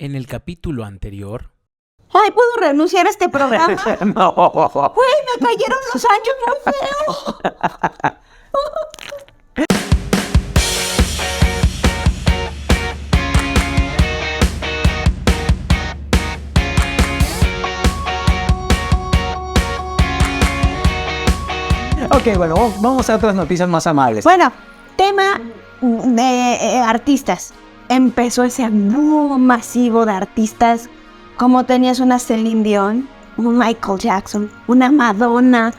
En el capítulo anterior... Ay, ¿puedo renunciar a este programa? No. Güey, me cayeron los años muy feos. Ok, bueno, vamos a otras noticias más amables. Bueno, tema de artistas. Empezó ese boom masivo de artistas, como tenías una Celine Dion, un Michael Jackson, una Madonna,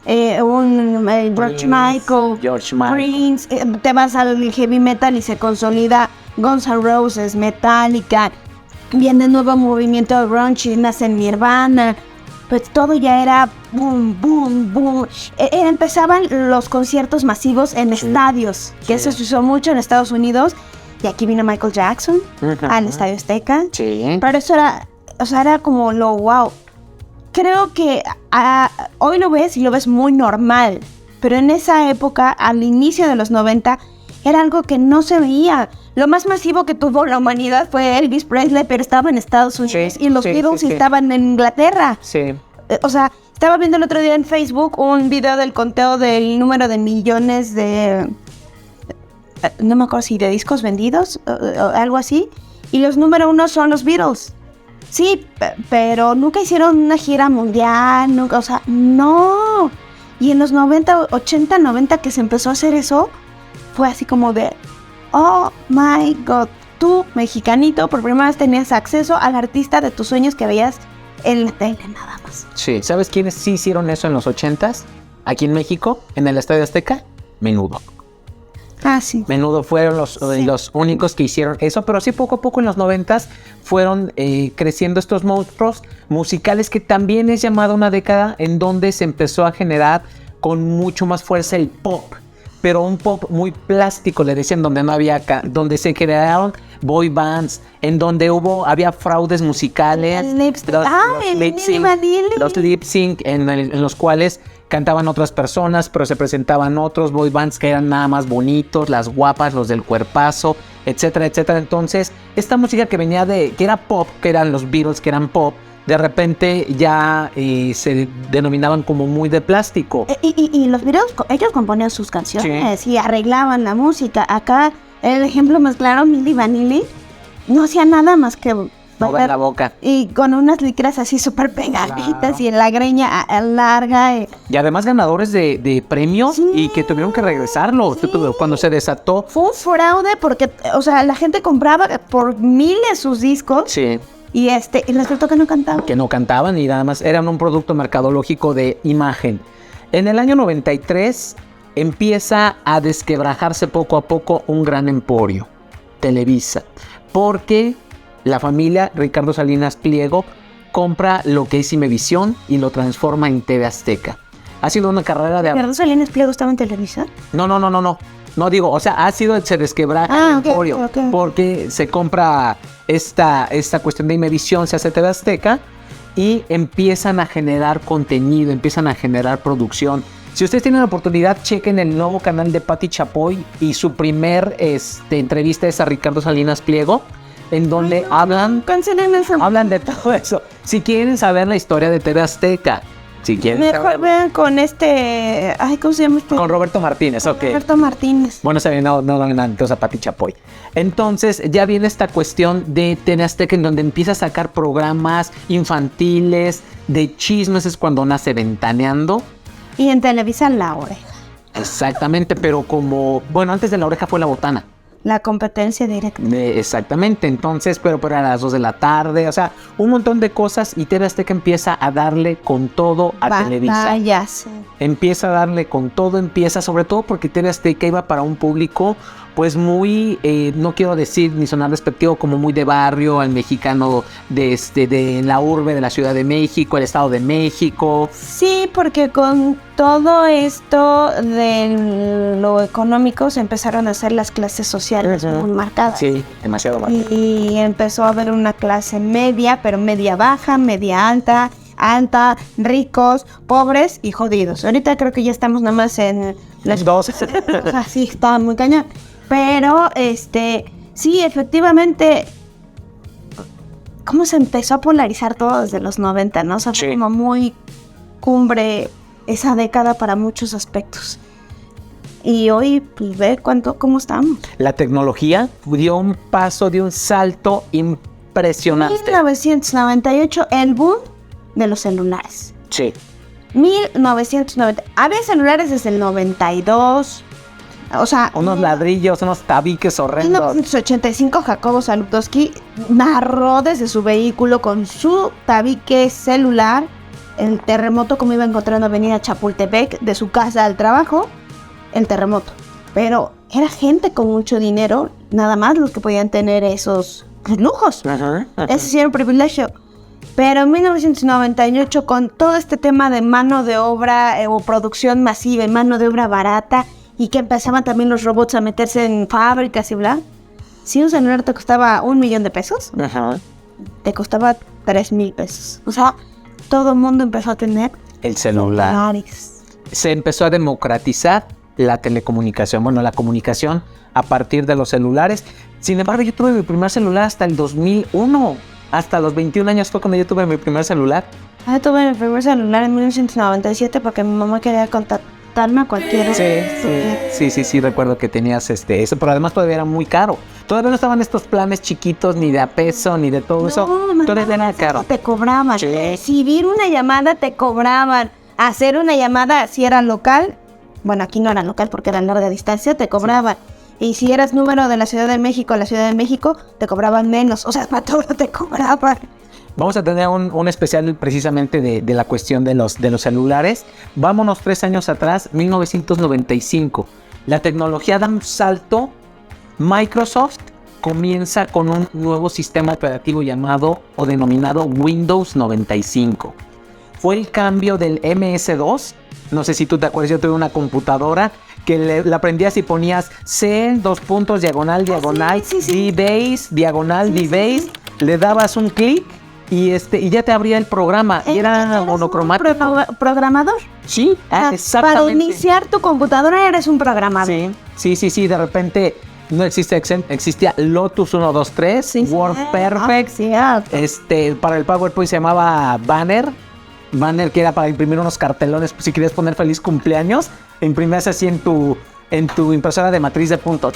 un George Michael, Prince. Te vas al heavy metal y se consolida Guns N' Roses, Metallica. Viene el nuevo movimiento de grunge y nace Nirvana. Pues todo ya era boom, boom, boom. Empezaban los conciertos masivos en estadios, que eso se usó mucho en Estados Unidos. Y aquí vino Michael Jackson al Estadio Azteca. Sí. Pero eso era, o sea, era como lo wow. Creo que hoy lo ves y lo ves muy normal. Pero en esa época, al inicio de los 90, era algo que no se veía. Lo más masivo que tuvo la humanidad fue Elvis Presley, pero estaba en Estados Unidos. Y los Beatles estaban en Inglaterra. Sí. O sea, estaba viendo el otro día en Facebook un video del conteo del número de millones de... no me acuerdo si de discos vendidos o algo así. Y los número uno son los Beatles. Sí, pero nunca hicieron una gira mundial, nunca, o sea, no. Y en los 90, 80, 90 que se empezó a hacer eso, fue así como de, oh my God, tú, mexicanito, por primera vez tenías acceso al artista de tus sueños que veías en la tele nada más. Sí, ¿sabes quiénes sí hicieron eso en los 80s? Aquí en México, en el Estadio Azteca, Menudo. Ah, sí. Menudo fueron los únicos que hicieron eso, pero sí poco a poco en los 90s fueron creciendo estos monstruos musicales, que también es llamada una década en donde se empezó a generar con mucho más fuerza el pop, pero un pop muy plástico, le decían, donde no había donde se crearon boy bands, en donde había fraudes musicales, los lip sync en los cuales cantaban otras personas, pero se presentaban otros boy bands que eran nada más bonitos, las guapas, los del cuerpazo, etcétera, etcétera. Entonces, esta música que venía que era pop, que eran los Beatles, que eran pop, de repente ya se denominaban como muy de plástico. Y los Beatles, ellos componían sus canciones y arreglaban la música. Acá, el ejemplo más claro, Milli Vanilli, no hacía nada más que mover la boca. Y con unas licras así súper pegaditas, y en la greña larga. Y además ganadores de premios, y que tuvieron que regresarlo cuando se desató. Fue un fraude porque, o sea, la gente compraba por miles sus discos. Sí. Y resultó que no cantaban. Que no cantaban y nada más eran un producto mercadológico de imagen. En el año 93 empieza a desquebrajarse poco a poco un gran emporio, Televisa, porque la familia Ricardo Salinas Pliego compra lo que es Imevisión y lo transforma en TV Azteca. Ha sido una carrera de... ¿Ricardo Salinas Pliego estaba en Televisa? No. No digo, o sea, se desquebraja el emporio, porque se compra esta cuestión de Imevisión, se hace TV Azteca y empiezan a generar contenido, empiezan a generar producción. Si ustedes tienen la oportunidad, chequen el nuevo canal de Pati Chapoy, y su primer entrevista es a Ricardo Salinas Pliego, en donde hablan de todo eso. Si quieren saber la historia de TV Azteca, si quieren mejor vean con ¿cómo se llama? Con Roberto Martínez, ok. Roberto Martínez. Bueno, no, entonces a Pati Chapoy. Entonces ya viene esta cuestión de TV Azteca, en donde empieza a sacar programas infantiles, de chismes, es cuando nace Ventaneando. Y en Televisa La Oreja. Exactamente, pero antes de La Oreja fue La Botana. La competencia directa. Exactamente, entonces, pero a las 2 de la tarde, o sea, un montón de cosas, y TV Azteca empieza a darle con todo a Televisa. Empieza a darle con todo, sobre todo porque TV Azteca iba para un público, pues muy, no quiero decir ni sonar despectivo, como muy de barrio, al mexicano de la urbe de la Ciudad de México, el Estado de México. Sí, porque con todo esto de lo económico se empezaron a hacer las clases sociales muy marcadas. Sí, demasiado marcadas. Y empezó a haber una clase media, pero media baja, media alta, ricos, pobres y jodidos. Ahorita creo que ya estamos nada más en las dos. O sea, sí, está muy cañón. Pero, sí, efectivamente, cómo se empezó a polarizar todo desde los 90, ¿no? O sea, fue como muy cumbre esa década para muchos aspectos. Y hoy, pues ve cómo estamos. La tecnología dio un salto impresionante. 1998, el boom de los celulares. Sí. 1990. Había celulares desde el 92. O sea, unos ladrillos, unos tabiques horrendos. En 1985, Jacobo Zabludowski narró desde su vehículo con su tabique celular el terremoto, como iba encontrando Avenida Chapultepec, de su casa al trabajo, el terremoto. Pero era gente con mucho dinero, nada más los que podían tener esos lujos. Ajá. Ese sí era un privilegio. Pero en 1998, con todo este tema de mano de obra o producción masiva y mano de obra barata, y que empezaban también los robots a meterse en fábricas y bla, si un celular te costaba $1,000,000, Ajá. te costaba $3,000. O sea, todo el mundo empezó a tener el celular. celulares. Se empezó a democratizar la telecomunicación, bueno, la comunicación a partir de los celulares. Sin embargo, yo tuve mi primer celular hasta el 2001. Hasta los 21 años fue cuando yo tuve mi primer celular. Yo tuve mi primer celular en 1997 porque mi mamá quería contactarme a cualquier... Sí, recuerdo que tenías eso, pero además todavía era muy caro. Todavía no estaban estos planes chiquitos, ni de a peso, ni de todo eso. Todavía era caro. Te cobraban. Sí. Recibir una llamada te cobraban. Hacer una llamada, si era local, bueno, aquí no era local porque era larga distancia, te cobraban. Y si eras número de la Ciudad de México a la Ciudad de México, te cobraban menos. O sea, para todo te cobraban. Vamos a tener un especial precisamente de la cuestión de los celulares. Vámonos 3 años atrás, 1995. La tecnología da un salto. Microsoft comienza con un nuevo sistema operativo llamado o denominado Windows 95. Fue el cambio del MS2. No sé si tú te acuerdas, yo tuve una computadora que la prendías y ponías C, diagonal, D-Base, diagonal, D-Base. Le dabas un clic y ya te abría el programa. Y era monocromático. ¿Programador? Sí, exactamente. Para iniciar tu computadora eres un programador. Sí. De repente no existía Lotus 123, WordPerfect. Para el PowerPoint se llamaba Banner, que era para imprimir unos cartelones, pues, si querías poner feliz cumpleaños, imprimías así en tu impresora de matriz de punto.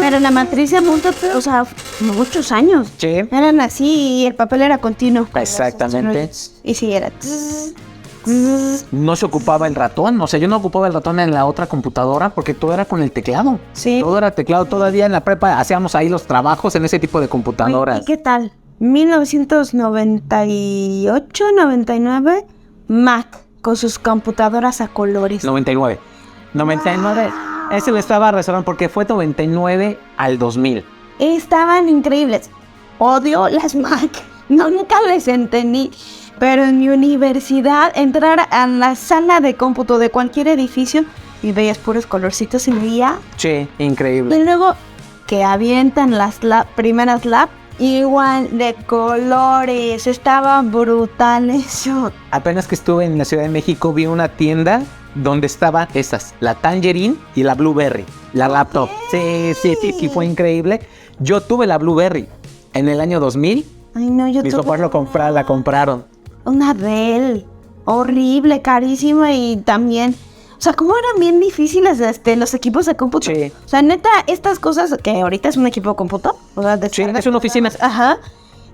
Pero la matriz de punto, o sea, muchos años. Sí. Eran así y el papel era continuo. Exactamente. Y sí, era... No se ocupaba el ratón, o sea, yo no ocupaba el ratón en la otra computadora porque todo era con el teclado. Sí. Todo era teclado, todavía en la prepa hacíamos ahí los trabajos en ese tipo de computadoras. ¿Y qué tal? 1998, 99, Mac con sus computadoras a colores. 99. Ese lo estaba reservando porque fue 99 al 2000. Estaban increíbles. Odio las Mac. Nunca les entendí. Pero en mi universidad, entrar a la sala de cómputo de cualquier edificio y veías puros colorcitos y veía... Sí, increíble. Y luego que avientan las primeras lab, igual de colores, estaban brutales. Apenas que estuve en la Ciudad de México vi una tienda donde estaban esas, la Tangerine y la Blueberry, la laptop. Sí, fue increíble. Yo tuve la Blueberry en el año 2000. Ay, no, yo mis papás la compraron. Una Dell, horrible, carísima y también... O sea, cómo eran bien difíciles los equipos de cómputo. Sí. O sea, neta, estas cosas que ahorita es un equipo de cómputo. O sea, sí, es una oficina. Ajá.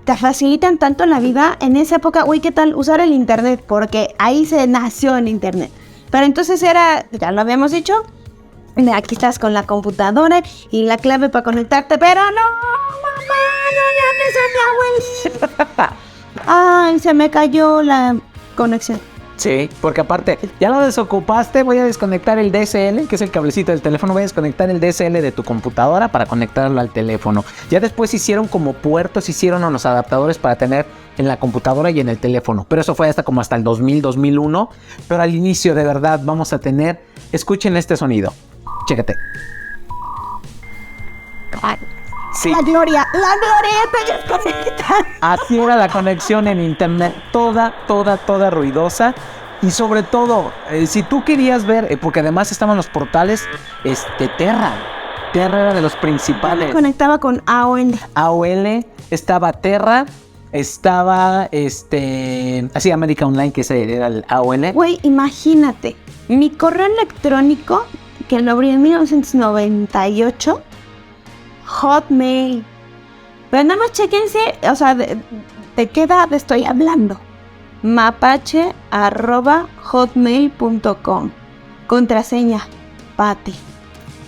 Te facilitan tanto la vida. En esa época, ¿qué tal usar el internet? Porque ahí se nació el internet. Pero entonces ya lo habíamos dicho, aquí estás con la computadora y la clave para conectarte. Pero no, mamá, no llames a mi abuelita. Ay, se me cayó la conexión. Sí, porque aparte, ya lo desocupaste, voy a desconectar el DSL, que es el cablecito del teléfono, voy a desconectar el DSL de tu computadora para conectarlo al teléfono. Ya después hicieron como puertos, hicieron unos adaptadores para tener en la computadora y en el teléfono. Pero eso fue hasta el 2000, 2001. Pero al inicio, de verdad, vamos a tener... Escuchen este sonido. Chécate. Sí. La glorieta ya está conectada. Así era la conexión en internet, toda ruidosa. Y sobre todo, si tú querías ver, porque además estaban los portales Terra. Terra era de los principales. Conectaba con AOL. AOL, estaba Terra, estaba así América Online, que ese era el AOL. Güey, imagínate, mi correo electrónico, que lo abrí en 1998, Hotmail. Pero nada más chéquense, o sea, ¿de qué edad estoy hablando? mapache@hotmail.com. Contraseña, Pati.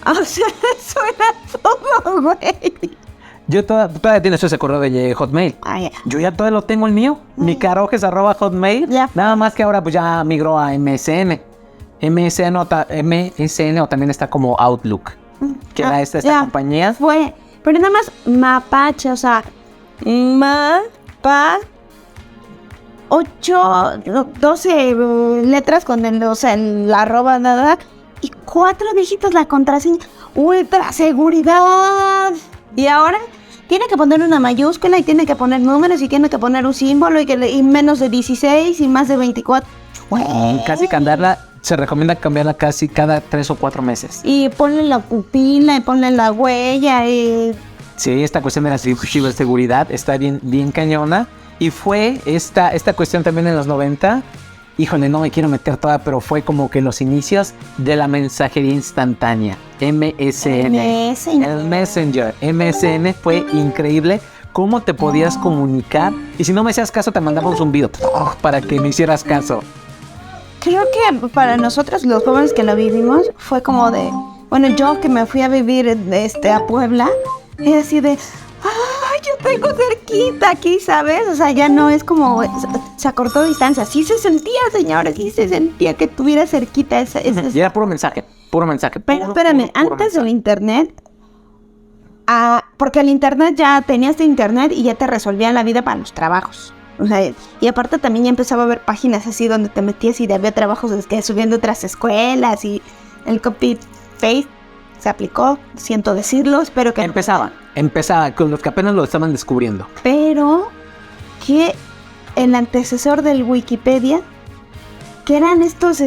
O sea, eso era todo, güey. Yo todavía tienes ese correo de Hotmail. Ah, ya. Yo ya todavía lo tengo el mío. Mi carojes @hotmail. Ya. Nada más que ahora pues ya migró a MSN. MSN o también está como Outlook. Que era esta ya. compañía. Fue, pero nada más Mapache, o sea, 12 letras con el arroba, nada, y 4 dígitos la contraseña. Ultra seguridad. Y ahora tiene que poner una mayúscula y tiene que poner números y tiene que poner un símbolo y menos de 16 y más de 24. Casi cambiarla, se recomienda cambiarla casi cada 3 o 4 meses. Y ponle la pupila y ponle la huella y... Sí, esta cuestión de la ciberseguridad está bien cañona. Y fue esta cuestión también en los 90. Híjole, no me quiero meter toda, pero fue como que los inicios de la mensajería instantánea. MSN. El Messenger. MSN fue increíble. Cómo te podías comunicar. Y si no me hacías caso, te mandamos un video para que me hicieras caso. Creo que para nosotros, los jóvenes que lo vivimos, fue como de... Bueno, yo que me fui a vivir a Puebla, y así de... ¡Ay, yo tengo cerquita aquí, ¿sabes? O sea, ya no es como... Se acortó distancia. Sí se sentía, señores, sí se sentía que tuviera cerquita esa... Y era puro mensaje. Pero espérame, antes del internet... porque el internet ya tenías internet y ya te resolvían la vida para los trabajos. O sea, y aparte también ya empezaba a haber páginas así donde te metías y había trabajos subiendo otras escuelas y el copy-paste se aplicó, siento decirlo, espero que... Empezaba con los que apenas lo estaban descubriendo. Pero que el antecesor del Wikipedia, que eran estos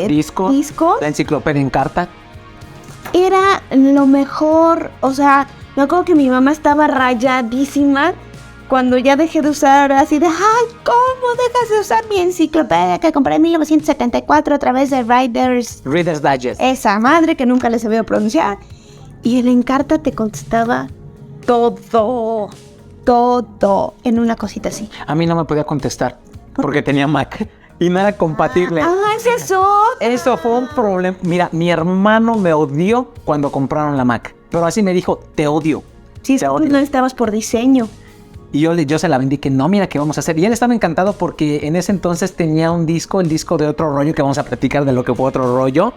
discos, la enciclopedia en carta, era lo mejor. O sea, me acuerdo que mi mamá estaba rayadísima cuando ya dejé de usar, así de, ay, ¿cómo dejas de usar mi enciclopedia que compré en 1974 a través de Reader's Digest? Esa madre que nunca les sabía pronunciar. Y el Encarta te contestaba todo en una cosita así. A mí no me podía contestar porque tenía Mac y no era compatible. ¿Es eso? Eso fue un problema. Mira, mi hermano me odió cuando compraron la Mac, pero así me dijo, te odio. Sí, tú no estabas por diseño. Y yo se la vendí que no, mira, ¿qué vamos a hacer? Y él estaba encantado porque en ese entonces tenía el disco de Otro Rollo, que vamos a platicar de lo que fue Otro Rollo.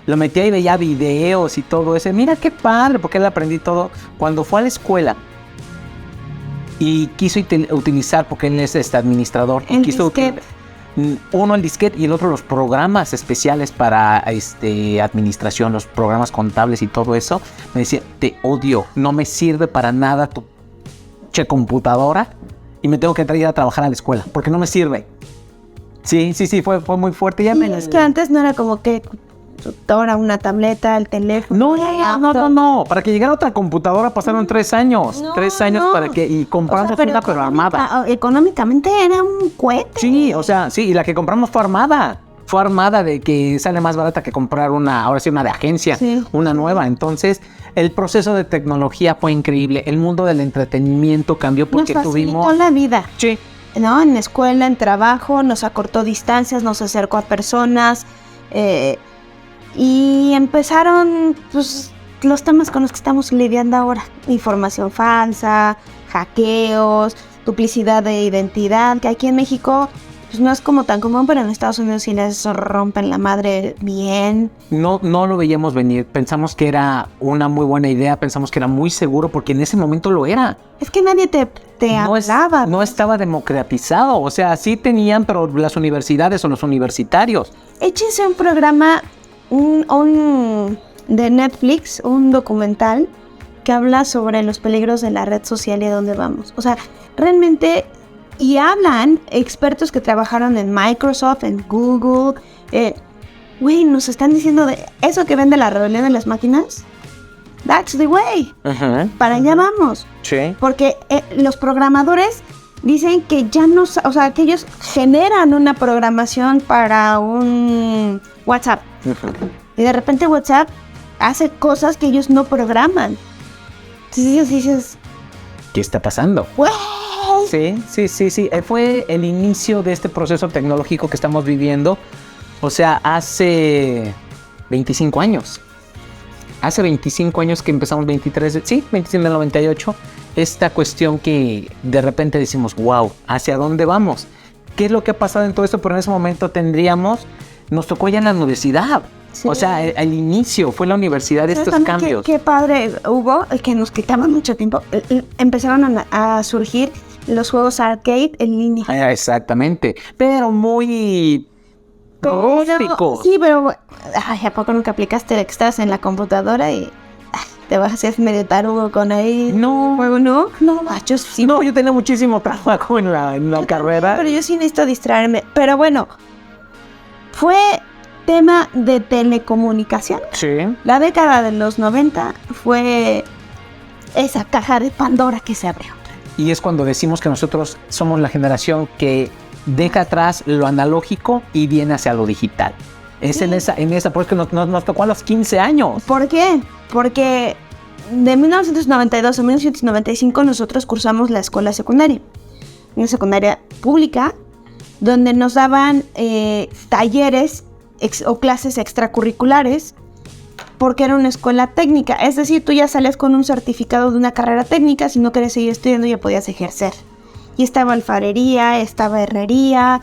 Lo metía y veía videos y todo eso. Mira qué padre, porque él aprendí todo. Cuando fue a la escuela y quiso utilizar, porque él es administrador, El quiso disquete. Uno el disquete y el otro los programas especiales para administración, los programas contables y todo eso. Me decía, te odio, no me sirve para nada tu computadora y me tengo que ir a trabajar a la escuela porque no me sirve. Sí, fue muy fuerte. Ya es que antes no era como que ahora una tableta, el teléfono. No. Para que llegara otra computadora pasaron 3 años. 3 años para que... Y compramos una pero armada. Económicamente era un cohete. Sí, o sea, sí. Y la que compramos fue armada. Fue armada de que sale más barata que comprar una de agencia. Sí. Una nueva. Entonces, el proceso de tecnología fue increíble. El mundo del entretenimiento cambió porque nos tuvimos... facilitó la vida. Sí. ¿No? En escuela, en trabajo, nos acortó distancias, nos acercó a personas... y empezaron pues, los temas con los que estamos lidiando ahora. Información falsa, hackeos, duplicidad de identidad, que aquí en México pues, no es como tan común, pero en Estados Unidos sí les rompen la madre bien. No lo veíamos venir. Pensamos que era una muy buena idea, pensamos que era muy seguro, porque en ese momento lo era. Es que nadie te hablaba. No estaba democratizado. O sea, sí tenían, pero las universidades o los universitarios. Échense un programa... de Netflix, un documental que habla sobre los peligros de la red social y a dónde vamos. O sea, realmente, y hablan expertos que trabajaron en Microsoft, en Google, nos están diciendo de eso que ven de la rebelión de las máquinas, That's the way. Ajá. Para allá vamos. Sí. Porque los programadores dicen que ya no, o sea, que ellos generan una programación para un WhatsApp. Ajá. Y de repente WhatsApp hace cosas que ellos no programan. Entonces dices, ¿Qué está pasando? ¡güey! Sí. Fue el inicio de este proceso tecnológico que estamos viviendo. O sea, hace 25 años. Hace 25 años que empezamos, 25 del 98. Esta cuestión que de repente decimos, wow, ¿hacia dónde vamos? ¿Qué es lo que ha pasado en todo esto? Pero en ese momento nos tocó ya en la universidad. Sí. O sea, el inicio fue la universidad de estos cambios. Qué padre hubo, que nos quitaba mucho tiempo. Empezaron a surgir los juegos arcade en línea. Exactamente, pero muy rústicos. Sí, pero ¿a poco nunca aplicaste el que estás en la computadora y te vas a hacer medio tarugo con ahí? No. ¿Juego no? No, yo sí. No, yo tenía muchísimo trabajo en la carrera. Pero yo sí necesito distraerme. Pero bueno, fue tema de telecomunicación. Sí. La década de los 90 fue esa caja de Pandora que se abrió. Y es cuando decimos que nosotros somos la generación que deja atrás lo analógico y viene hacia lo digital. Es en esa, porque nos tocó a los 15 años. ¿Por qué? Porque de 1992 a 1995 nosotros cursamos la escuela secundaria. Una secundaria pública donde nos daban talleres o clases extracurriculares porque era una escuela técnica. Es decir, tú ya salías con un certificado de una carrera técnica, si no querías seguir estudiando ya podías ejercer. Y estaba alfarería, estaba herrería,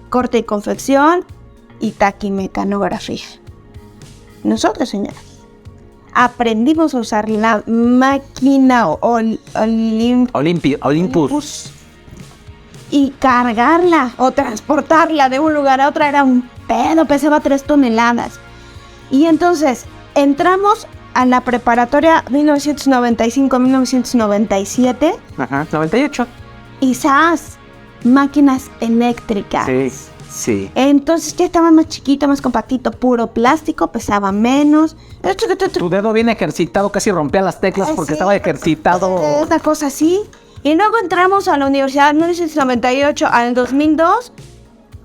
corte y confección y taquimecanografía. Nosotros, señoras, aprendimos a usar la máquina Olympus y cargarla o transportarla de un lugar a otro era un pedo, pesaba 3 toneladas. Y entonces entramos a la preparatoria 1995-1997. Ajá, 98. Y ¡zas! Máquinas eléctricas. Sí. Entonces ya estaba más chiquito, más compactito, puro plástico, pesaba menos. Tu dedo bien ejercitado, casi rompía las teclas porque estaba ejercitado. Una cosa así. Y luego entramos a la universidad en 1998 al 2002.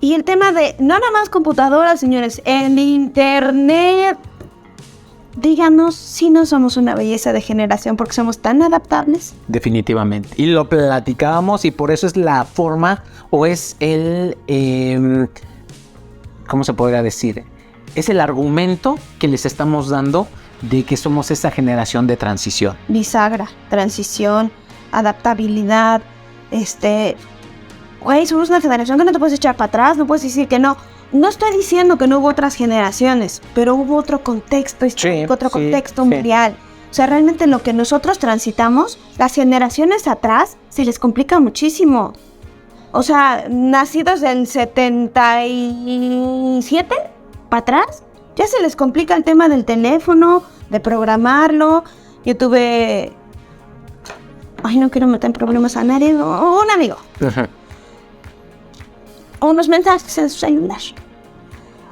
Y el tema de, no nada más computadoras, señores, el internet. Díganos si no somos una belleza de generación porque somos tan adaptables. Definitivamente. Y lo platicábamos y por eso es la forma o es el... ¿cómo se podría decir? Es el argumento que les estamos dando de que somos esa generación de transición. Bisagra, transición, adaptabilidad, güey, somos una generación que no te puedes echar para atrás, no puedes decir que no. No estoy diciendo que no hubo otras generaciones, pero hubo otro contexto histórico, otro contexto mundial. O sea, realmente lo que nosotros transitamos, las generaciones atrás, se les complica muchísimo. O sea, nacidos del 77 para atrás, ya se les complica el tema del teléfono, de programarlo. Yo tuve... Ay, no quiero meter en problemas a nadie. Un amigo. Unos mensajes en su celular.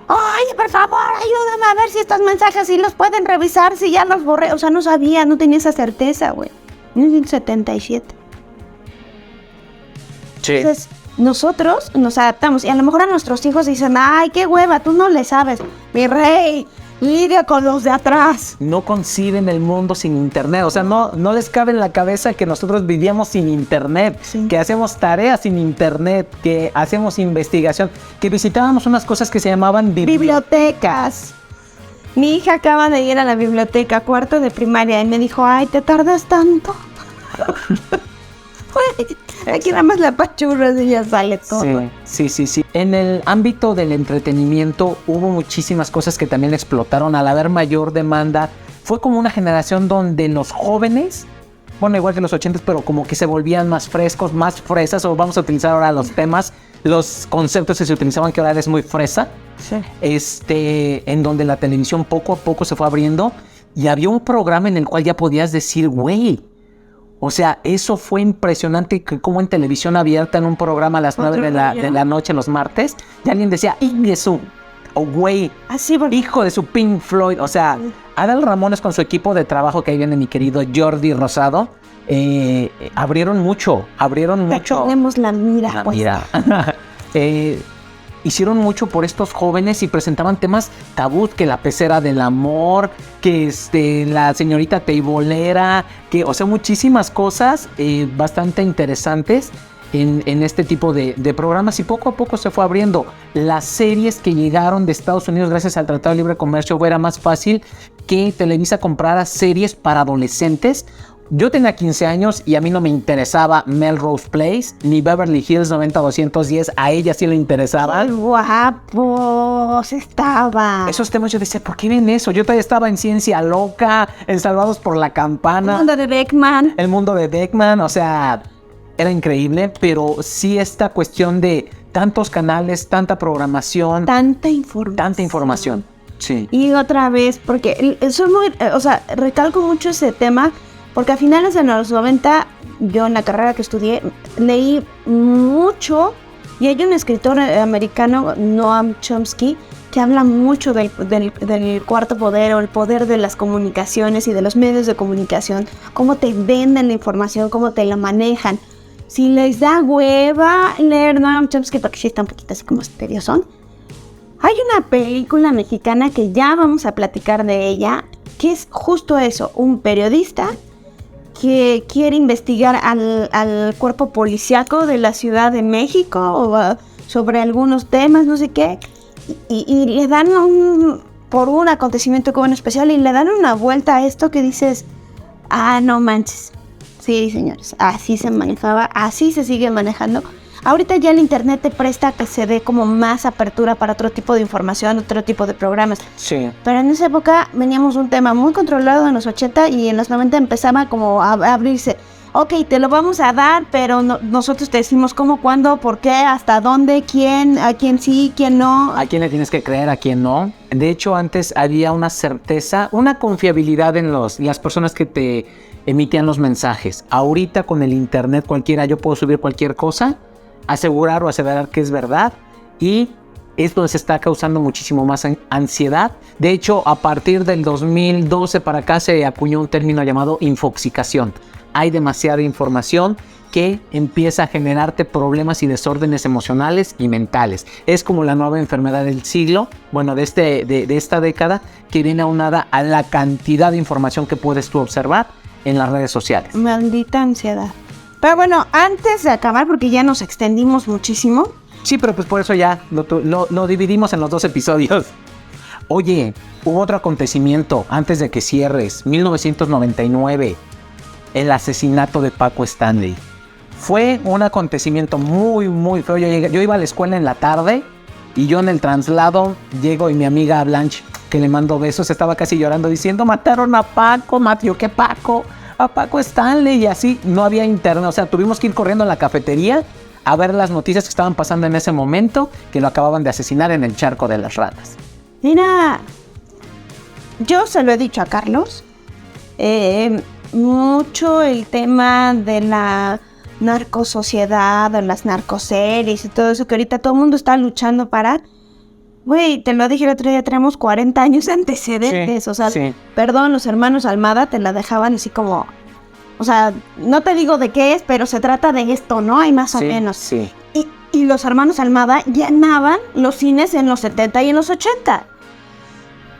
Oye, por favor, ayúdame a ver si estos mensajes sí los pueden revisar, si ya los borré. O sea, no sabía, no tenía esa certeza, güey. En el 77. Sí. Entonces, nosotros nos adaptamos. Y a lo mejor a nuestros hijos dicen, ay, qué hueva, tú no le sabes. Mi rey, lidia con los de atrás. No conciben el mundo sin internet. O sea, no les cabe en la cabeza que nosotros vivíamos sin internet, que hacemos tareas sin internet, que hacemos investigación, que visitábamos unas cosas que se llamaban bibliotecas. Mi hija acaba de ir a la biblioteca, 4º de primaria, y me dijo, ay, ¿te tardas tanto? Aquí nada más la pachurra y ya sale todo. Sí. En el ámbito del entretenimiento hubo muchísimas cosas que también explotaron al haber mayor demanda. Fue como una generación donde los jóvenes, bueno, igual que los 80s, pero como que se volvían más frescos, más fresas, o vamos a utilizar ahora los temas, los conceptos que se utilizaban, que ahora es muy fresa. Sí. En donde la televisión poco a poco se fue abriendo y había un programa en el cual ya podías decir, güey. O sea, eso fue impresionante, que como en televisión abierta, en un programa a las 9 de la noche los martes, y alguien decía, Ingesu. güey, hijo de su Pink Floyd. O sea, Adal Ramones con su equipo de trabajo, que ahí viene mi querido Jordi Rosado, abrieron mucho. Tenemos la mira. Hicieron mucho por estos jóvenes y presentaban temas tabú, que la pecera del amor, que la señorita teibolera, que, o sea, muchísimas cosas bastante interesantes en este tipo de programas, y poco a poco se fue abriendo. Las series que llegaron de Estados Unidos gracias al Tratado de Libre Comercio, era más fácil que Televisa comprara series para adolescentes. Yo tenía 15 años y a mí no me interesaba Melrose Place ni Beverly Hills 90210. A ella sí le interesaba. ¡Qué guapos estaba! Esos temas yo decía, ¿por qué ven eso? Yo todavía estaba en Ciencia Loca, en Salvados por la Campana. El mundo de Beckman. El mundo de Beckman, o sea, era increíble, pero sí esta cuestión de tantos canales, tanta programación. Tanta información. Sí. Y otra vez, porque soy muy, recalco mucho ese tema, porque a finales de los 90, yo en la carrera que estudié, leí mucho, y hay un escritor americano, Noam Chomsky, que habla mucho del cuarto poder, o el poder de las comunicaciones y de los medios de comunicación, cómo te venden la información, cómo te la manejan. Si les da hueva leer Noam Chomsky, porque sí está un poquito así como tedioso. Hay una película mexicana que ya vamos a platicar de ella, que es justo eso, un periodista que quiere investigar al cuerpo policíaco de la Ciudad de México sobre algunos temas, no sé qué, y le dan por un acontecimiento como en especial, y le dan una vuelta a esto que dices, no manches. Sí, señores, así se manejaba, así se sigue manejando. Ahorita ya el internet te presta que se dé como más apertura para otro tipo de información, otro tipo de programas. Sí. Pero en esa época veníamos un tema muy controlado en los 80, y en los 90 empezaba como a abrirse. Ok, te lo vamos a dar, pero nosotros te decimos cómo, cuándo, por qué, hasta dónde, quién, a quién sí, quién no. A quién le tienes que creer, a quién no. De hecho, antes había una certeza, una confiabilidad en las personas que te emitían los mensajes. Ahorita con el internet cualquiera, yo puedo subir cualquier cosa, asegurar o aseverar que es verdad, y esto se está causando muchísimo más ansiedad. De hecho, a partir del 2012 para acá se acuñó un término llamado infoxicación. Hay demasiada información que empieza a generarte problemas y desórdenes emocionales y mentales. Es como la nueva enfermedad del siglo, bueno, de esta década, que viene aunada a la cantidad de información que puedes tú observar en las redes sociales. Maldita ansiedad. Pero bueno, antes de acabar, porque ya nos extendimos muchísimo. Sí, pero pues por eso ya lo dividimos en los 2 episodios. Oye, hubo otro acontecimiento antes de que cierres. 1999, el asesinato de Paco Stanley. Fue un acontecimiento muy, muy feo. Yo iba a la escuela en la tarde, y yo en el traslado llego, y mi amiga Blanche, que le mando besos, estaba casi llorando diciendo, mataron a Paco, Mateo, ¿qué Paco? A Paco Stanley, y así no había internet, o sea, tuvimos que ir corriendo a la cafetería a ver las noticias que estaban pasando en ese momento, que lo acababan de asesinar en el charco de las ratas. Mira, yo se lo he dicho a Carlos, mucho el tema de la narcosociedad, de las narcoseries y todo eso, que ahorita todo el mundo está luchando para... Güey, te lo dije el otro día, tenemos 40 años de antecedentes, sí, o sea, sí. Perdón, los hermanos Almada te la dejaban así como, o sea, no te digo de qué es, pero se trata de esto, ¿no? Hay más o menos. Sí. Y los hermanos Almada llenaban los cines en los 70 y en los 80,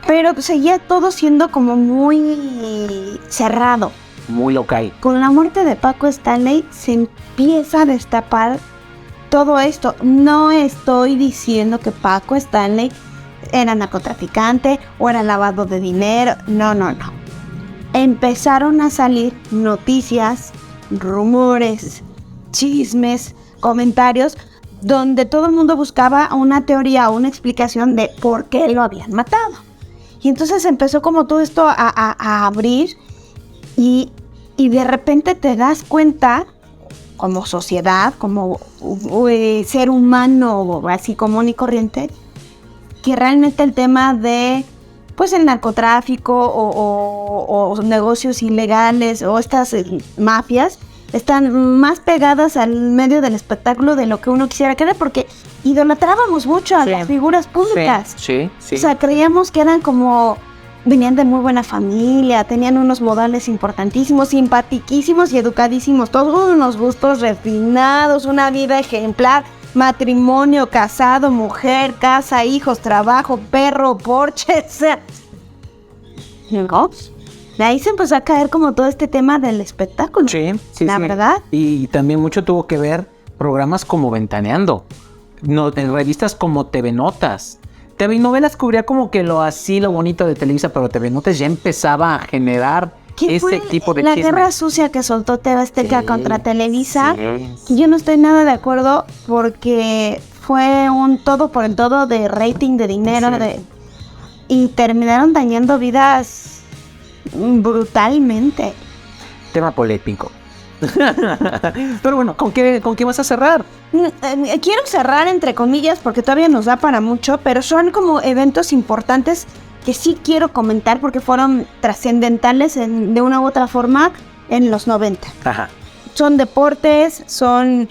pero seguía todo siendo como muy cerrado. Muy local. Con la muerte de Paco Stanley se empieza a destapar todo esto. No estoy diciendo que Paco Stanley era narcotraficante o era lavado de dinero. No. Empezaron a salir noticias, rumores, chismes, comentarios, donde todo el mundo buscaba una teoría o una explicación de por qué lo habían matado. Y entonces empezó como todo esto a abrir, y de repente te das cuenta, como sociedad, como ser humano así común y corriente, que realmente el tema de pues el narcotráfico o negocios ilegales o estas mafias están más pegadas al medio del espectáculo de lo que uno quisiera creer, porque idolatrábamos mucho a las figuras públicas. Sí. O sea, creíamos que eran como, venían de muy buena familia, tenían unos modales importantísimos, simpatiquísimos y educadísimos, todos unos gustos refinados, una vida ejemplar, matrimonio, casado, mujer, casa, hijos, trabajo, perro, Porsche, o sea, ¿no? De ahí se empezó a caer como todo este tema del espectáculo. Sí. La verdad. Y también mucho tuvo que ver programas como Ventaneando, en revistas como TV Notas. TV Novelas cubría como que lo bonito de Televisa, pero TV Notas ya empezaba a generar ese tipo de la chismes. guerra sucia que soltó TV Azteca contra Televisa. Yo no estoy nada de acuerdo porque fue un todo por el todo de rating, de dinero, y terminaron dañando vidas brutalmente. Tema polémico. Pero bueno, ¿con qué vas a cerrar? Quiero cerrar entre comillas porque todavía nos da para mucho, pero son como eventos importantes que sí quiero comentar porque fueron trascendentales de una u otra forma en los 90. Ajá. Son deportes, son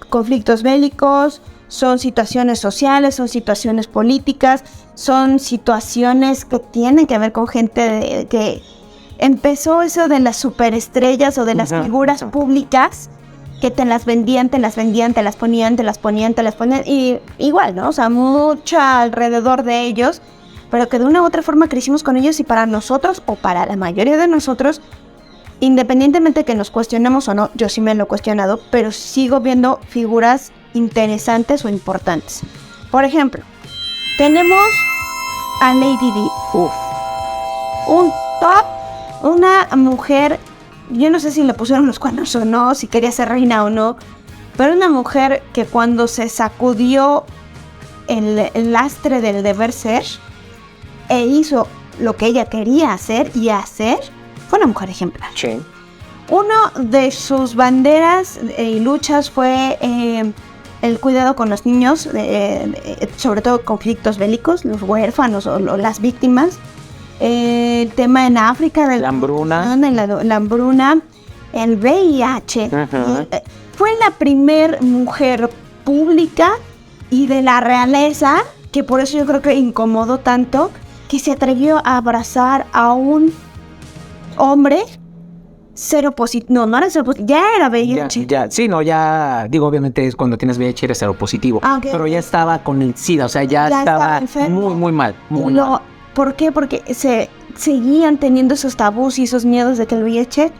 conflictos bélicos, son situaciones sociales, son situaciones políticas, son situaciones que tienen que ver con gente que empezó eso de las superestrellas o de las figuras públicas que te las vendían, te las ponían, y igual, ¿no? O sea, mucho alrededor de ellos, pero que de una u otra forma crecimos con ellos y para nosotros, o para la mayoría de nosotros, independientemente que nos cuestionemos o no, yo sí me lo he cuestionado, pero sigo viendo figuras interesantes o importantes. Por ejemplo, tenemos a Lady Di. Un top, una mujer, yo no sé si le pusieron los cuernos o no, si quería ser reina o no, pero una mujer que cuando se sacudió el lastre del deber ser e hizo lo que ella quería hacer y hacer, fue una mujer ejemplar. Sí. Uno de sus banderas y luchas fue el cuidado con los niños, sobre todo conflictos bélicos, los huérfanos o las víctimas. El tema en África de la hambruna, la hambruna, el VIH. Fue la primer mujer pública y de la realeza, que por eso yo creo que incomodó tanto, que se atrevió a abrazar a un hombre cero positivo. No era cero positivo, ya era VIH. Ya, digo, obviamente es cuando tienes VIH eres cero positivo. Okay. Pero ya estaba con el SIDA, o sea, ya estaba muy mal. Mal. ¿Por qué? Porque se seguían teniendo esos tabús y esos miedos de que el VIH...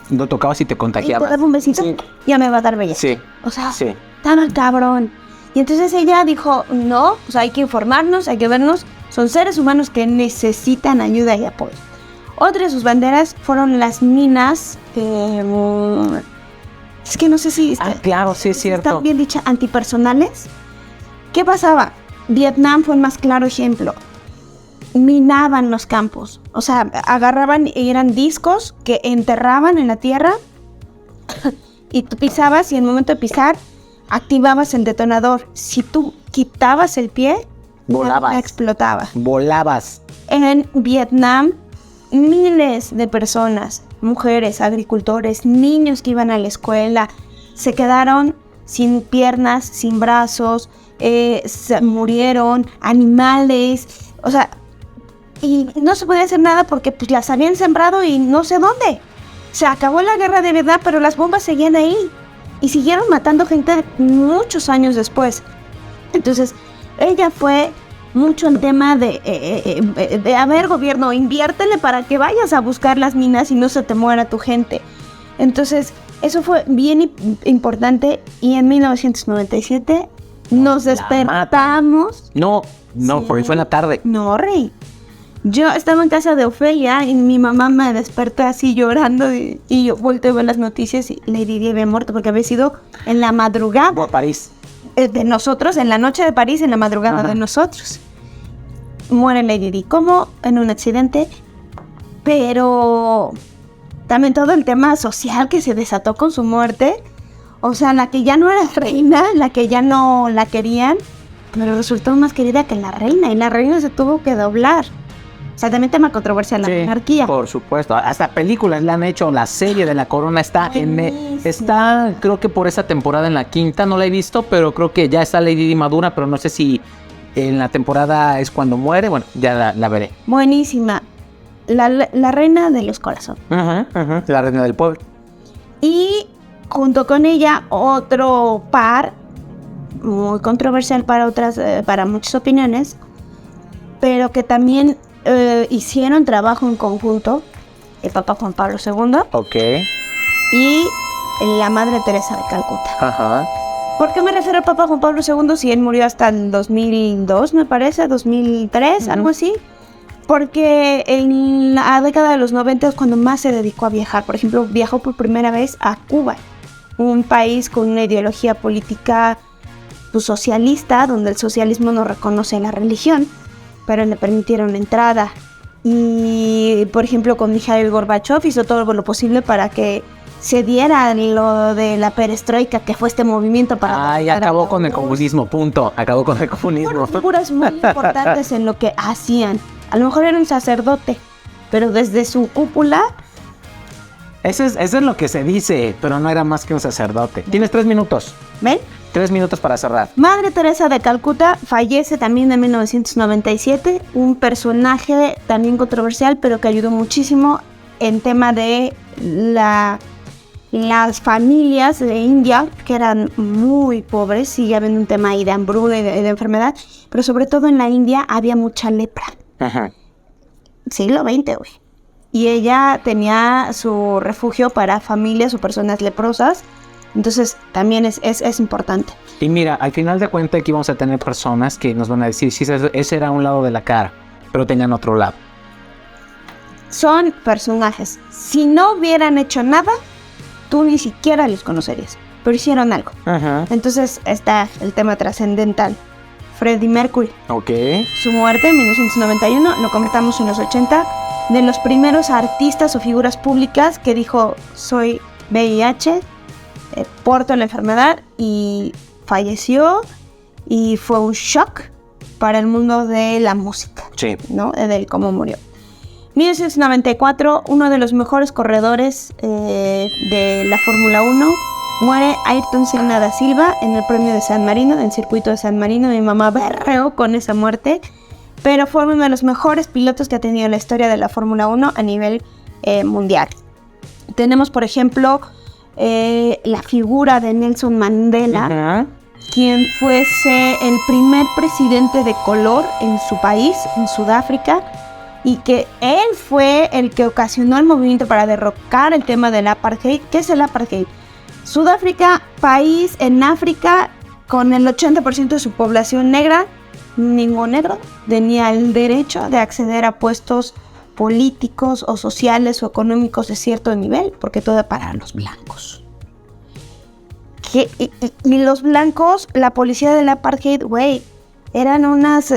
No tocabas y te contagiabas. Y te daba un besito, ya me va a dar VIH. Sí. O sea, estaba cabrón. Y entonces ella dijo, no, pues hay que informarnos, hay que vernos. Son seres humanos que necesitan ayuda y apoyo. Otra de sus banderas fueron las minas, es que no sé si... claro, sí es cierto. Está bien dicha, antipersonales. ¿Qué pasaba? Vietnam fue el más claro ejemplo. Minaban los campos. O sea, agarraban y eran discos que enterraban en la tierra y tú pisabas y en el momento de pisar activabas el detonador. Si tú quitabas el pie, volabas. Explotaba. Volabas. En Vietnam, miles de personas, mujeres, agricultores, niños que iban a la escuela, se quedaron sin piernas, sin brazos, se murieron, animales, o sea, y no se podía hacer nada porque pues las habían sembrado y no sé dónde. Se acabó la guerra de verdad, pero las bombas seguían ahí y siguieron matando gente muchos años después. Entonces, ella fue mucho el tema de a ver, gobierno, inviértele para que vayas a buscar las minas y no se te muera tu gente. Entonces, eso fue bien importante y en 1997 nos despertamos. No, porque fue en la tarde. No, rey. Yo estaba en casa de Ofelia y mi mamá me despertó así llorando y yo volteé a ver las noticias y Lady Di había muerto porque había sido en la madrugada. Por París. De nosotros, en la noche de París, en la madrugada de nosotros. Muere Lady Di como en un accidente, pero también todo el tema social que se desató con su muerte. O sea, la que ya no era reina, la que ya no la querían, pero resultó más querida que la reina y la reina se tuvo que doblar. O sea, también tema controversial la monarquía. Por supuesto, hasta películas le han hecho, la serie de La Corona está creo que por esa temporada en la 5ª, no la he visto, pero creo que ya está Lady Di madura, pero no sé si en la temporada es cuando muere, bueno, ya la veré. Buenísima. La reina de los corazones. La reina del pueblo. Y junto con ella, otro par, muy controversial para muchas opiniones, pero que también hicieron trabajo en conjunto, el Papa Juan Pablo II y la Madre Teresa de Calcuta. ¿Por qué me refiero al Papa Juan Pablo II si él murió hasta el 2002, me parece, 2003, algo así? Porque en la década de los 90 es cuando más se dedicó a viajar. Por ejemplo, viajó por primera vez a Cuba, un país con una ideología política socialista, donde el socialismo no reconoce la religión, pero le permitieron la entrada. Y, por ejemplo, con Mikhail Gorbachev hizo todo lo posible para que se diera lo de la perestroika, que fue este movimiento para... acabó con el comunismo, punto. Acabó con el comunismo. Fueron figuras muy importantes en lo que hacían. A lo mejor era un sacerdote, pero desde su cúpula... Eso es lo que se dice, pero no era más que un sacerdote. Tienes 3 minutos. ¿Ven? 3 minutos para cerrar. Madre Teresa de Calcuta fallece también en 1997, un personaje también controversial, pero que ayudó muchísimo en tema de las familias de India, que eran muy pobres, sigue habiendo un tema ahí de hambruna y de enfermedad, pero sobre todo en la India había mucha lepra. Siglo XX, güey. Y ella tenía su refugio para familias o personas leprosas. Entonces también es importante. Y mira, al final de cuentas aquí vamos a tener personas que nos van a decir, sí, ese era un lado de la cara, pero tenían otro lado. Son personajes. Si no hubieran hecho nada, tú ni siquiera los conocerías, pero hicieron algo. Entonces está el tema trascendental. Freddie Mercury. Su muerte en 1991, lo comentamos en los 80, de los primeros artistas o figuras públicas que dijo, soy VIH, porto la enfermedad, y falleció, y fue un shock para el mundo de la música, ¿no? De cómo murió. 1994, uno de los mejores corredores de la Fórmula 1, muere Ayrton Senna da Silva en el premio de San Marino, en el circuito de San Marino. Mi mamá berreó con esa muerte, pero fue uno de los mejores pilotos que ha tenido la historia de la Fórmula 1 a nivel mundial. Tenemos, por ejemplo, la figura de Nelson Mandela, quien fuese el primer presidente de color en su país, en Sudáfrica, y que él fue el que ocasionó el movimiento para derrocar el tema del apartheid. ¿Qué es el apartheid? Sudáfrica, país en África con el 80% de su población negra, ningún negro tenía el derecho de acceder a puestos políticos o sociales o económicos de cierto nivel, porque todo era para los blancos. Y los blancos, la policía del apartheid, güey, eran unas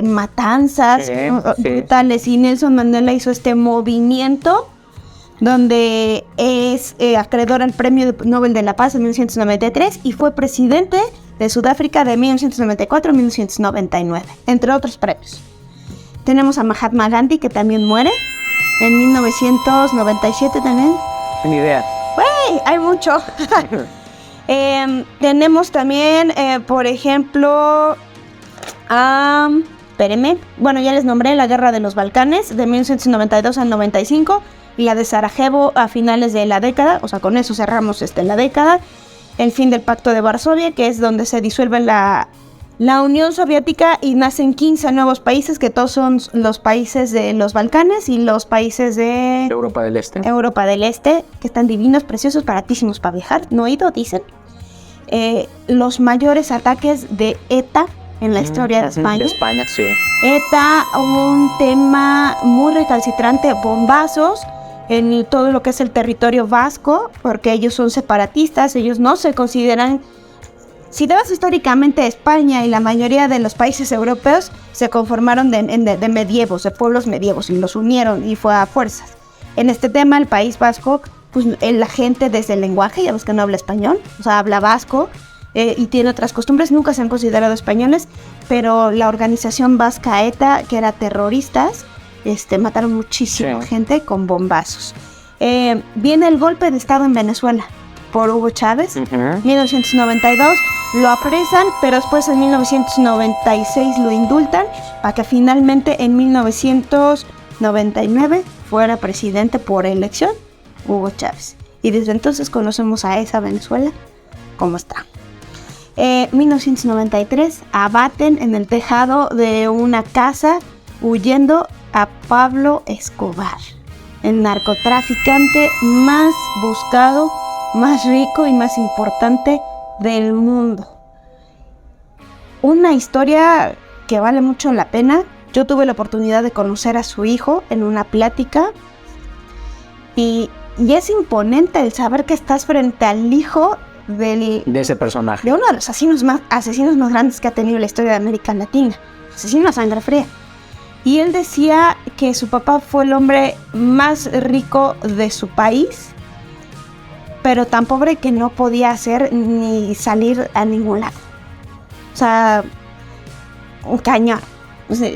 matanzas brutales. Y Nelson Mandela hizo este movimiento donde es acreedor al Premio Nobel de la Paz en 1993 y fue presidente de Sudáfrica de 1994 a 1999, entre otros premios. Tenemos a Mahatma Gandhi, que también muere en 1997 también. Ni idea. ¡Wey! Hay mucho. Tenemos también, por ejemplo, espérenme. Bueno, ya les nombré la Guerra de los Balcanes de 1992 al 95 y la de Sarajevo a finales de la década. O sea, con eso cerramos la década. El fin del Pacto de Varsovia, que es donde se disuelve la Unión Soviética y nacen 15 nuevos países, que todos son los países de los Balcanes y los países de Europa del Este. Europa del Este, que están divinos, preciosos, baratísimos para viajar. No he ido, dicen. Los mayores ataques de ETA en la historia de España. De España, sí. ETA, un tema muy recalcitrante, bombazos en todo lo que es el territorio vasco, porque ellos son separatistas, ellos no se consideran... Si te vas históricamente a España y la mayoría de los países europeos se conformaron de medievos, de pueblos medievos, y los unieron y fue a fuerzas. En este tema, el País Vasco, pues la gente desde el lenguaje, ya ves que no habla español, o sea, habla vasco y tiene otras costumbres, nunca se han considerado españoles, pero la organización vasca ETA, que era terroristas, mataron muchísima Sí. gente con bombazos. Viene el golpe de estado en Venezuela por Hugo Chávez. 1992 lo apresan, pero después en 1996 lo indultan para que finalmente en 1999 fuera presidente por elección Hugo Chávez. Y desde entonces conocemos a esa Venezuela como está. 1993 abaten en el tejado de una casa huyendo a Pablo Escobar, el narcotraficante más buscado, más rico y más importante del mundo. Una historia que vale mucho la pena. Yo tuve la oportunidad de conocer a su hijo en una plática y es imponente el saber que estás frente al hijo de ese personaje. de uno de los asesinos más grandes que ha tenido la historia de América Latina, asesino a sangre fría. Y él decía que su papá fue el hombre más rico de su país, pero tan pobre que no podía hacer ni salir a ningún lado. O sea, un cañón. O sea,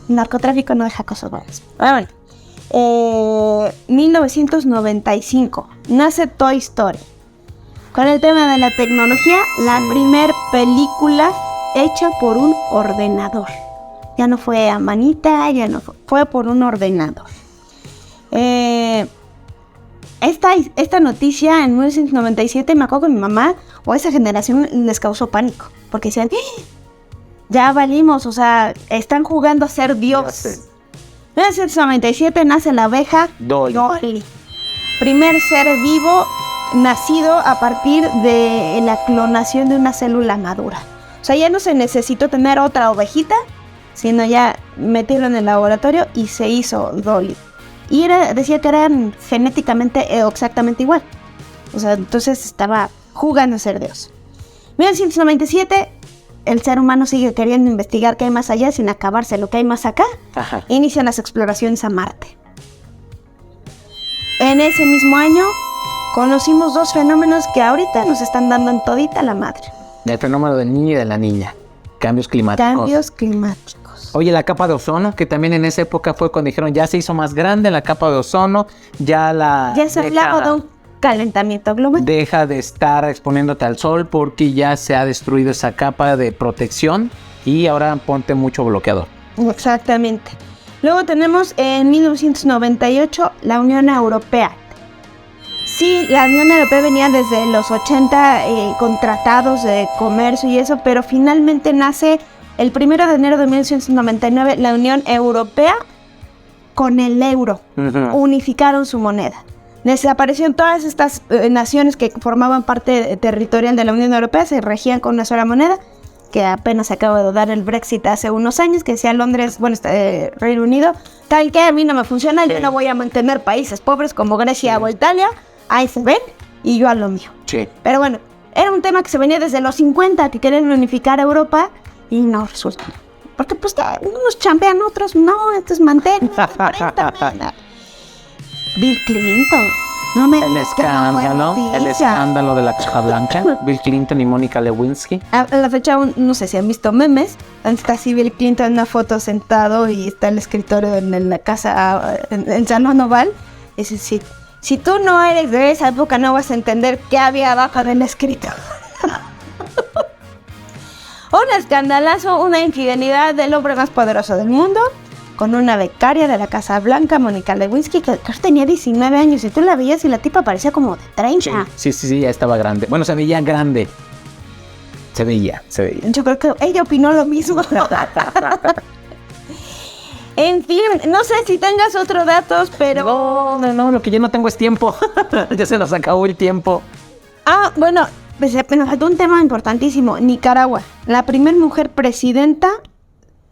narcotráfico no deja cosas buenas. Bueno, 1995 nace Toy Story. Con el tema de la tecnología, la primer película hecha por un ordenador. Ya no fue a manita, fue por un ordenador. Esta noticia en 1997 me acuerdo que mi mamá o a esa generación les causó pánico. Porque decían, ya valimos, o sea, están jugando a ser Dios. En 1997 nace la abeja Dolly. Primer ser vivo nacido a partir de la clonación de una célula madura. O sea, ya no se necesitó tener otra ovejita, sino ya metieron en el laboratorio y se hizo Dolly. Y decía que eran genéticamente exactamente igual. O sea, entonces estaba jugando a ser Dios. 1997, el ser humano sigue queriendo investigar qué hay más allá sin acabarse lo que hay más acá. Ajá. Inician las exploraciones a Marte. En ese mismo año conocimos dos fenómenos que ahorita nos están dando en todita la madre. El fenómeno del niño y de la niña. Cambios climáticos. Cambios climáticos. Oye, la capa de ozono, que también en esa época fue cuando dijeron ya se hizo más grande la capa de ozono, ya se hablaba de un calentamiento global. Deja de estar exponiéndote al sol porque ya se ha destruido esa capa de protección y ahora ponte mucho bloqueador. Exactamente. Luego tenemos en 1998 la Unión Europea. Sí, la Unión Europea venía desde los 80 con tratados de comercio y eso, pero finalmente nace el 1 de enero de 1999 la Unión Europea con el euro. Unificaron su moneda. Desaparecieron todas estas naciones que formaban parte territorial de la Unión Europea, se regían con una sola moneda, que apenas acaba de dar el Brexit hace unos años, que decía Londres, Reino Unido, tal que a mí no me funciona, yo no voy a mantener países pobres como Grecia o Italia, ahí se ven, y yo a lo mío. Sí. Pero bueno, era un tema que se venía desde los 50, que querían unificar Europa, y no resulta. Porque pues unos champean, otros no, entonces mantén. Bill Clinton. No me El escándalo de la Caja Blanca, Bill Clinton y Mónica Lewinsky. A la fecha no sé si han visto memes, está así Bill Clinton en una foto sentado y está el escritorio en la casa, en Salón Oval. Es decir, si tú no eres de esa época no vas a entender qué había abajo del escritorio. Un escandalazo, una infidelidad del hombre más poderoso del mundo, con una becaria de la Casa Blanca, Mónica Lewinsky, que tenía 19 años, y tú la veías y la tipa parecía como de 30. Sí, ya estaba grande. Bueno, se veía grande. Se veía. Yo creo que ella opinó lo mismo. En fin, no sé si tengas otros datos, pero... No, lo que yo no tengo es tiempo. Ya se nos acabó el tiempo. Bueno, pues, nos faltó un tema importantísimo. Nicaragua, la primer mujer presidenta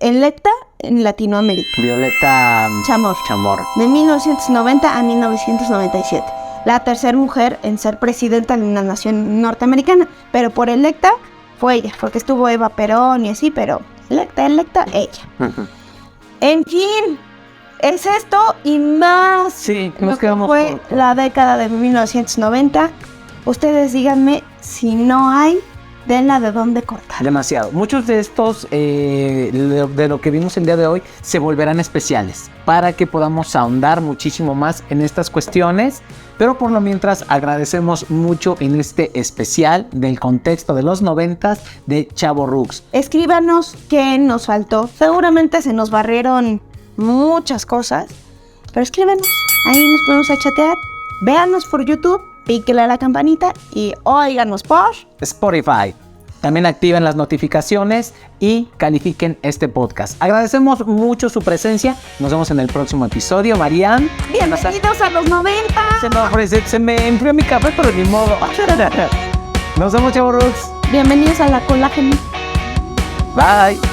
electa en Latinoamérica. Violeta Chamorro. De 1990 a 1997. La tercera mujer en ser presidenta de una nación norteamericana. Pero por electa fue ella. Porque estuvo Eva Perón y así, pero electa, ella. En fin, es esto y más. Sí, nos quedamos fue la década de 1990. Ustedes díganme si no hay tela de dónde cortar. Demasiado. Muchos de estos, de lo que vimos el día de hoy, se volverán especiales para que podamos ahondar muchísimo más en estas cuestiones. Pero por lo mientras agradecemos mucho en este especial del contexto de los 90s de Chavorrucs. Escríbanos qué nos faltó. Seguramente se nos barrieron muchas cosas, pero escríbanos. Ahí nos ponemos a chatear. Véanos por YouTube, píquele a la campanita y óiganos por Spotify. También activen las notificaciones y califiquen este podcast. Mucho su presencia. Nos vemos en el próximo episodio. Marian. Bienvenidos a los 90. Se me enfrió mi café, pero ni modo. Nos vemos, Chavorrucs. Bienvenidos a la colágeno. Bye.